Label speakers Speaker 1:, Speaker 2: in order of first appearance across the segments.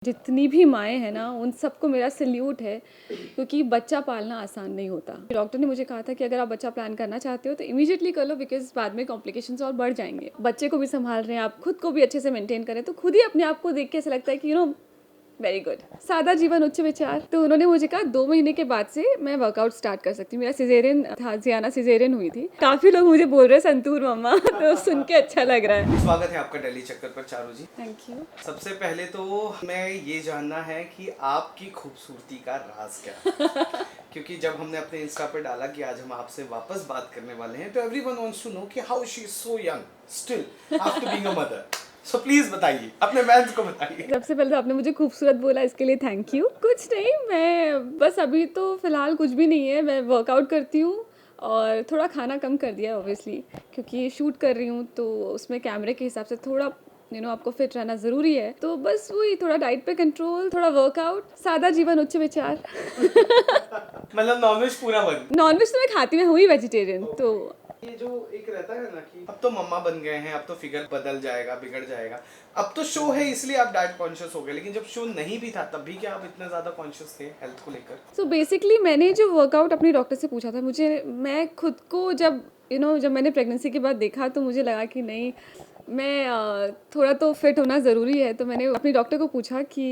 Speaker 1: जितनी भी माएँ हैं ना, उन सबको मेरा सैल्यूट है, क्योंकि बच्चा पालना आसान नहीं होता। डॉक्टर ने मुझे कहा था कि अगर आप बच्चा प्लान करना चाहते हो तो इमीडिएटली कर लो, बिकॉज़ बाद में कॉम्प्लिकेशंस और बढ़ जाएँगे। बच्चे को भी सँभाल रहे हैं आप, खुद को भी अच्छे से मेंटेन करें, तो खुद ही अपने आप को देख के ऐसा लगता है कि वेरी गुड। सादा जीवन उच्च विचार। तो उन्होंने मुझे कहा 2 महीने के बाद से मैं वर्कआउट स्टार्ट कर सकती हूँ। मेरा सिज़ेरियन था, ज़ियाना सिज़ेरियन हुई थी। काफ़ी लोग मुझे बोल रहे हैं संतूर मम्मा तो सुन के अच्छा लग रहा है।
Speaker 2: स्वागत है आपका दिल्ली चक्कर पर चारू जी।
Speaker 1: Thank you.
Speaker 2: सबसे पहले तो मैं ये जानना है कि आपकी खूबसूरती का राज क्या है? क्योंकि जब हमने अपने इंस्टा पे डाला कि आज हम आपसे वापस बात करने वाले हैं, तो एवरीवन वांट्स टू नो कि how she is so young still after being a mother. So please बताइए, अपने फैंस को बताइए।
Speaker 1: सबसे पहले तो आपने मुझे खूबसूरत बोला, इसके लिए थैंक यू। कुछ नहीं, मैं बस अभी तो फ़िलहाल कुछ भी नहीं है, मैं वर्कआउट करती हूँ और थोड़ा खाना कम कर दिया है ऑब्वियसली, क्योंकि शूट कर रही हूँ तो उसमें कैमरे के हिसाब से थोड़ा आपको फिट रहना ज़रूरी है। तो बस वही थोड़ा डाइट पे कंट्रोल, थोड़ा वर्कआउट, सादा जीवन उच्च विचार।
Speaker 2: मतलब नॉनवेज पूरा बंद।
Speaker 1: नॉनवेज तो मैं खाती हूँ, मैं हूँ ही वेजिटेरियन। तो
Speaker 2: ये जो एक रहता है ना कि अब तो मम्मा बन गए हैं, अब तो फिगर बदल जाएगा, बिगड़ जाएगा। अब तो शो है इसलिए आप डाइट कॉन्शियस हो गए, लेकिन जब शो नहीं भी था तब भी क्या आप इतने ज्यादा कॉन्शियस थे हेल्थ को लेकर?
Speaker 1: सो बेसिकली मैंने जो वर्कआउट अपनी डॉक्टर से पूछा था, मैं खुद को जब जब मैंने प्रेगनेंसी के बाद देखा तो मुझे लगा कि नहीं, मैं थोड़ा तो फिट होना ज़रूरी है। तो मैंने अपनी डॉक्टर को पूछा कि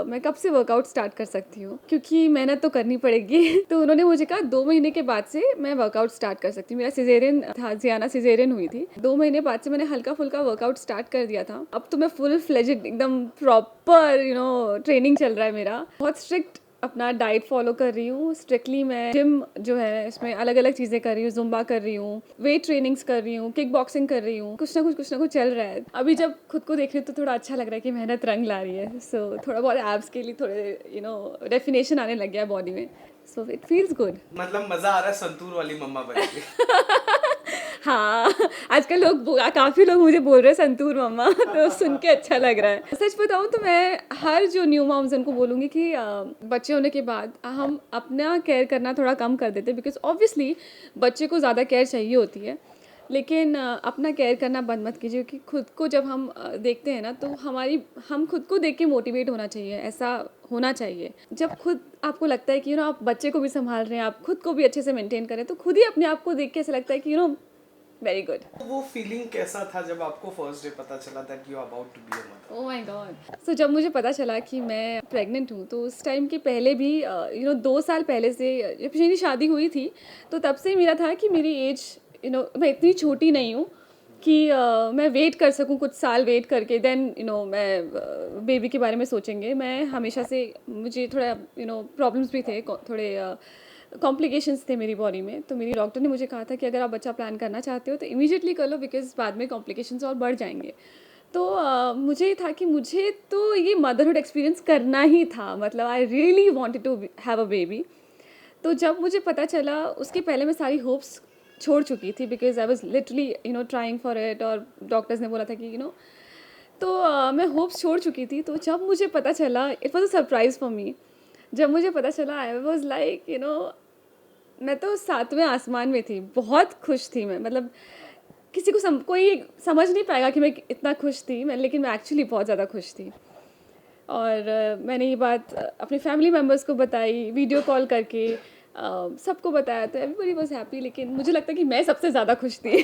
Speaker 1: मैं कब से वर्कआउट स्टार्ट कर सकती हूँ, क्योंकि मेहनत तो करनी पड़ेगी। तो उन्होंने मुझे कहा 2 महीने के बाद से मैं वर्कआउट स्टार्ट कर सकती हूँ। मेरा सिज़ेरियन था, ज़ियाना सिज़ेरियन हुई थी। 2 महीने बाद से मैंने हल्का फुल्का वर्कआउट स्टार्ट कर दिया था। अब तो मैं फुल फ्लेजेड एकदम प्रॉपर ट्रेनिंग चल रहा है मेरा। बहुत स्ट्रिक्ट अपना डाइट फॉलो कर रही हूँ। स्ट्रिक्टली मैं जिम जो है इसमें अलग अलग चीज़ें कर रही हूँ, जुम्बा कर रही हूँ, वेट ट्रेनिंग्स कर रही हूँ, किक बॉक्सिंग कर रही हूँ। कुछ ना कुछ चल रहा है। अभी जब खुद को देख रही हूँ तो थोड़ा अच्छा लग रहा है कि मेहनत रंग ला रही है। सो थोड़ा बहुत एब्स के लिए थोड़े डेफिनेशन आने लग गया बॉडी में। So it feels good.
Speaker 2: मतलब मजा आ रहा है संतूर वाली मम्मा बन के।
Speaker 1: हाँ, आजकल काफ़ी लोग मुझे बोल रहे हैं संतूर मम्मा तो सुन के अच्छा लग रहा है। सच बताऊँ तो मैं हर जो न्यू मॉम्स उनको बोलूँगी कि बच्चे होने के बाद हम अपना केयर करना थोड़ा कम कर देते हैं, बिकॉज़ ऑब्वियसली बच्चे को ज़्यादा केयर चाहिए होती है। लेकिन अपना केयर करना बंद मत कीजिए, क्योंकि खुद को जब हम देखते हैं ना, तो हम खुद को देख के मोटिवेट होना चाहिए, ऐसा होना चाहिए। जब खुद आपको लगता है कि आप बच्चे को भी सँभाल रहे हैं, आप खुद को भी अच्छे से मेंटेन करें, तो खुद ही अपने आप को देख के ऐसा लगता है कि वेरी गुड।
Speaker 2: वो फीलिंग कैसा था जब आपको फर्स्ट डे पता चला that you are about to be a mother?
Speaker 1: Oh my god. So जब मुझे पता चला कि मैं प्रेग्नेंट हूँ, तो उस टाइम के पहले भी 2 साल पहले से जब मेरी शादी हुई थी, तो तब से मेरा था कि मेरी एज मैं इतनी छोटी नहीं हूँ कि मैं वेट कर सकूँ, कुछ साल वेट करके देन मैं बेबी के बारे में सोचेंगे। मैं हमेशा से, मुझे थोड़ा प्रॉब्लम्स भी थे, थोड़े कॉम्प्लिकेशंस थे मेरी बॉडी में। तो मेरी डॉक्टर ने मुझे कहा था कि अगर आप बच्चा प्लान करना चाहते हो तो इमीडिएटली कर लो, बिकॉज़ बाद में कॉम्प्लिकेशंस और बढ़ जाएंगे। तो मुझे था कि मुझे तो ये मदरहुड एक्सपीरियंस करना ही था, मतलब I really wanted to have a baby. तो जब मुझे पता चला, उसके पहले मैं सारी होप्स छोड़ चुकी थी, because I was literally trying for it, और डॉक्टर्स ने बोला था कि तो मैं होप्स छोड़ चुकी थी। तो जब मुझे पता चला, it was a surprise for me. जब मुझे पता चला, आई वाज लाइक मैं तो सातवें आसमान में थी, बहुत खुश थी मैं। मतलब किसी को कोई समझ नहीं पाएगा कि मैं इतना खुश थी मैं, लेकिन मैं एक्चुअली बहुत ज़्यादा खुश थी। और मैंने ये बात अपने फैमिली मेम्बर्स को बताई, वीडियो कॉल करके सबको बताया, तो एवरीबॉडी वाज हैप्पी, लेकिन मुझे लगता है कि मैं सबसे ज़्यादा खुश थी।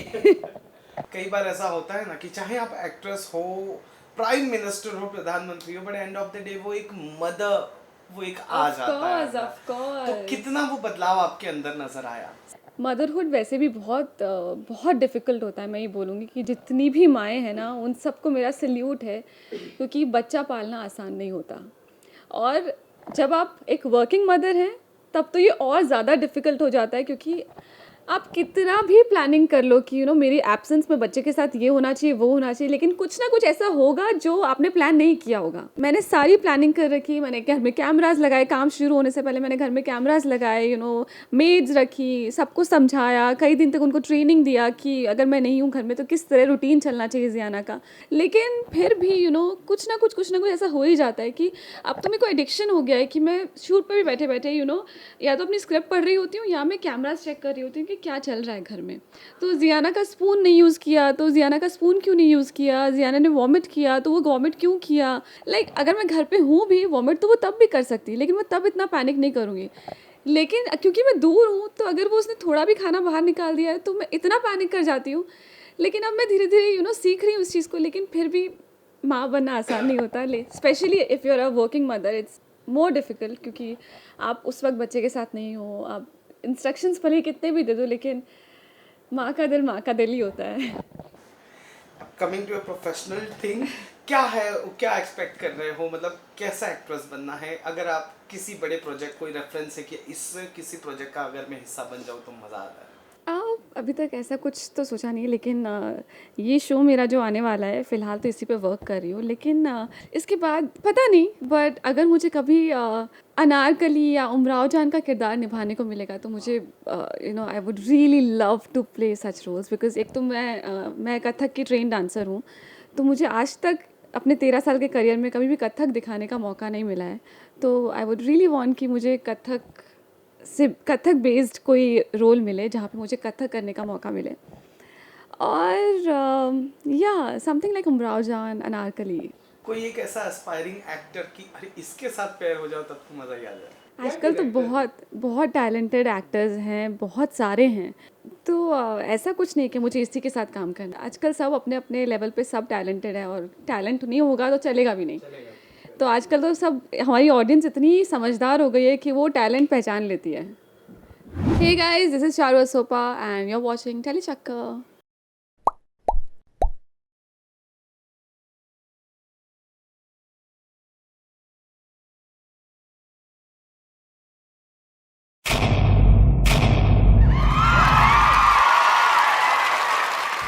Speaker 2: कई बार ऐसा होता है ना कि चाहे आप एक्ट्रेस हो, प्राइम मिनिस्टर हो, प्रधानमंत्री हो, but end of the day वो एक मदर, वो एक आ जाता है अंदर।
Speaker 1: Of course.
Speaker 2: तो कितना वो बदलाव आपके अंदर नजर आया?
Speaker 1: मदरहुड वैसे भी बहुत डिफ़िकल्ट होता है। मैं ये बोलूँगी कि जितनी भी माएँ हैं ना, उन सबको मेरा सैल्यूट है, क्योंकि बच्चा पालना आसान नहीं होता। और जब आप एक वर्किंग मदर हैं, तब तो ये और ज़्यादा डिफ़िकल्ट हो जाता है, क्योंकि आप कितना भी प्लानिंग कर लो कि मेरी एब्सेंस में बच्चे के साथ ये होना चाहिए, वो होना चाहिए, लेकिन कुछ ना कुछ ऐसा होगा जो आपने प्लान नहीं किया होगा। मैंने सारी प्लानिंग कर रखी, मैंने घर में कैमराज लगाए, काम शुरू होने से पहले मैंने घर में कैमराज लगाए, मेड्स रखी, सबको समझाया, कई दिन तक उनको ट्रेनिंग दिया कि अगर मैं नहीं हूँ घर में तो किस तरह रूटीन चलना चाहिए ज़ियाना का। लेकिन फिर भी कुछ ना कुछ ऐसा हो ही जाता है कि अब तो मेरे को एडिक्शन हो गया है कि मैं शूट पर भी बैठे बैठे या तो अपनी स्क्रिप्ट पढ़ रही होती हूँ, या मैं कैमराज चेक कर रही होती हूँ कि कि क्या चल रहा है घर में। तो जियाना का स्पून नहीं यूज़ किया, तो जियाना का स्पून क्यों नहीं यूज़ किया, जियाना ने वॉमिट किया तो वो वॉमिट क्यों किया। लाइक अगर मैं घर पे हूँ भी वॉमिट तो वो तब भी कर सकती है, लेकिन मैं तब इतना पैनिक नहीं करूँगी। लेकिन क्योंकि मैं दूर हूँ तो अगर वो उसने थोड़ा भी खाना बाहर निकाल दिया है तो मैं इतना पैनिक कर जाती हूँ। लेकिन अब मैं धीरे धीरे सीख रही हूँ उस चीज़ को, लेकिन फिर भी माँ बनना आसान नहीं होता। Specially if you are a working mother it's more difficult, क्योंकि आप उस वक्त बच्चे के साथ नहीं हो। आप इंस्ट्रक्शंस भले ही कितने भी दे दो, लेकिन माँ का दिल ही होता है।
Speaker 2: Coming to a professional thing, क्या है, क्या एक्सपेक्ट कर रहे हो, मतलब कैसा एक्ट्रेस बनना है? अगर आप किसी बड़े प्रोजेक्ट, कोई रेफरेंस है कि इस किसी प्रोजेक्ट का अगर मैं हिस्सा बन जाऊँ तो मज़ा आता है?
Speaker 1: अभी तक ऐसा कुछ तो सोचा नहीं है, लेकिन ये शो मेरा जो आने वाला है फ़िलहाल तो इसी पे वर्क कर रही हूँ। लेकिन इसके बाद पता नहीं, बट अगर मुझे कभी अनारकली या उमराव जान का किरदार निभाने को मिलेगा तो मुझे I would really love to play such roles. Because एक तो मैं कथक की ट्रेन डांसर हूँ, तो मुझे आज तक अपने 13 साल के करियर में कभी भी कथक दिखाने का मौका नहीं मिला है। तो आई वुड रियली वांट कि मुझे कथक बेस्ड कोई रोल मिले जहाँ पे मुझे कथक करने का मौका मिले। और या समथिंग लाइक उमराव जान, अनारकली।
Speaker 2: कोई एक ऐसा एस्पायरिंग एक्टर कि अरे इसके साथ पेयर हो जाओ तब तो मज़ा ही आ जाए?
Speaker 1: आजकल तो बहुत टैलेंटेड एक्टर्स हैं, बहुत सारे हैं। तो ऐसा कुछ नहीं कि मुझे इसी के साथ काम करना। आजकल सब अपने अपने लेवल पे सब टैलेंटेड है, और टैलेंट नहीं होगा तो चलेगा भी नहीं। तो आजकल तो सब, हमारी ऑडियंस इतनी समझदार हो गई है कि वो टैलेंट पहचान लेती है। Hey guys, this is Charu Asopa and you are watching Tellychakkar.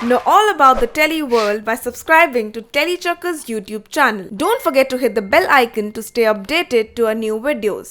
Speaker 3: Know all about the Telly world by subscribing to Tellychakka's YouTube channel. Don't forget to hit the bell icon to stay updated to our new videos.